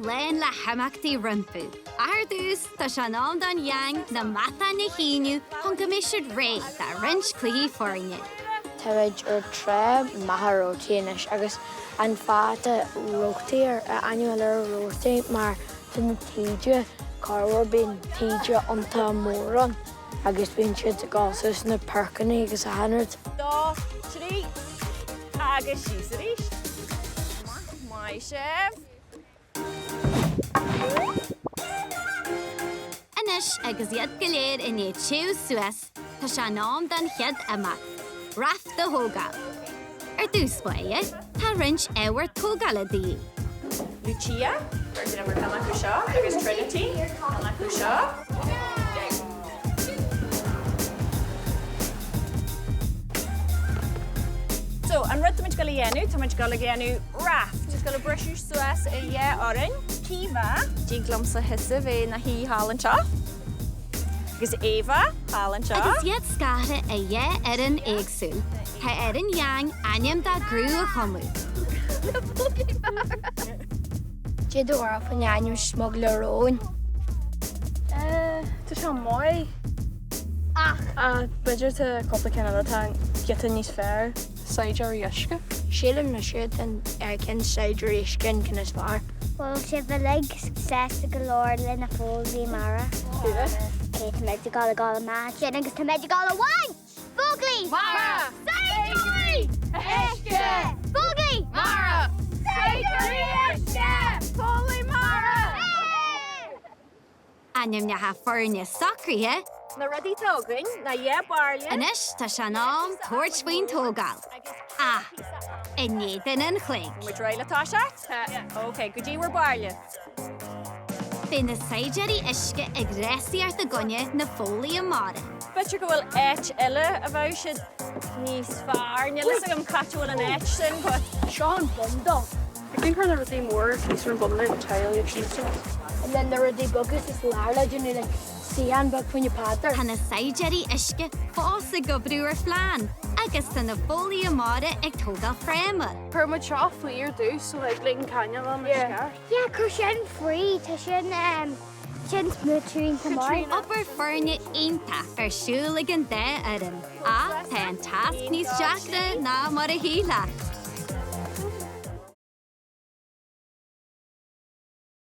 len le hamachtaí rumpu. Ardús tá se nám don yang na matha na híniu chun gomisisiúd ré tá rinch cluí forinne. Táid tre mathrótíanais agus an fáta rótaí annual rótaí mar tuna tíide carhar bíon tíide ionta móran agus bíon siad a gásus na percannaí agus a hanard. Dó, trí, agus síos a ríist. Mai sef. Inis agus iad go léir in Uisce Uisce tá se nám don chead amach. Raf de hógal. Dús buie, tá rinch éhar tógala dí. Lucia, Virgin Emer Camacu Shaw, agus Trinity, Camacu Shaw. So, an rud tamid gola dhéanú, tamid gola dhéanú raft. Just gola brisiú suas a dhé orin. Kiva, díglom sa hisa bhé na hí hálan seo. Agus Eva, hálan seo. Agus iad scatha a dhé an éagsúl. Tá an yang aim da grú a chomú. Céad óra fan annim smog le róin. Tá se mói a beidir a coppla Canada tá geta níos fearr Saidir Uisce. Sílim na siad an cin Saidir Uisce cin is fearr. Well, she have a leg success to galore in a fully Mara. Okay, to make the gala match. And to make the gala one! Bugly! Mara! Saidir! Uisce! Bugly! Mara! Saidir Uisce! Fully Mara! Aim na ha forne sacríthe, Na rudí tógrain, na dhé barlia. inis tá se nám tuairt faoin tógal. I néan an chléig. Muid roiile tá se? Ok, go dtí war barlia. Bhí na Saidirí Uisce ag réisiart a gunne na fólaí amara. Bitir go bhfuil éit eile a bheith siad níos fearr. Nílas agam catúil an éit sin, but Sean bundle. I think we're the more níos an bumna an tail ag síte. And then there are the buckets is larla you like sían bag fan your patter. Tá na Saidirí Uisce fása go brúar fleán, agus tá na fólaí amara ag tógal fréime. Perma trough weir do so like Lincoln Canyon on the scar. Yeah, cushion free. Cushion, smoothing tomorrow. Upper forne inta siúlagan dé adan. Tá an task níos deacra ná mar a híla.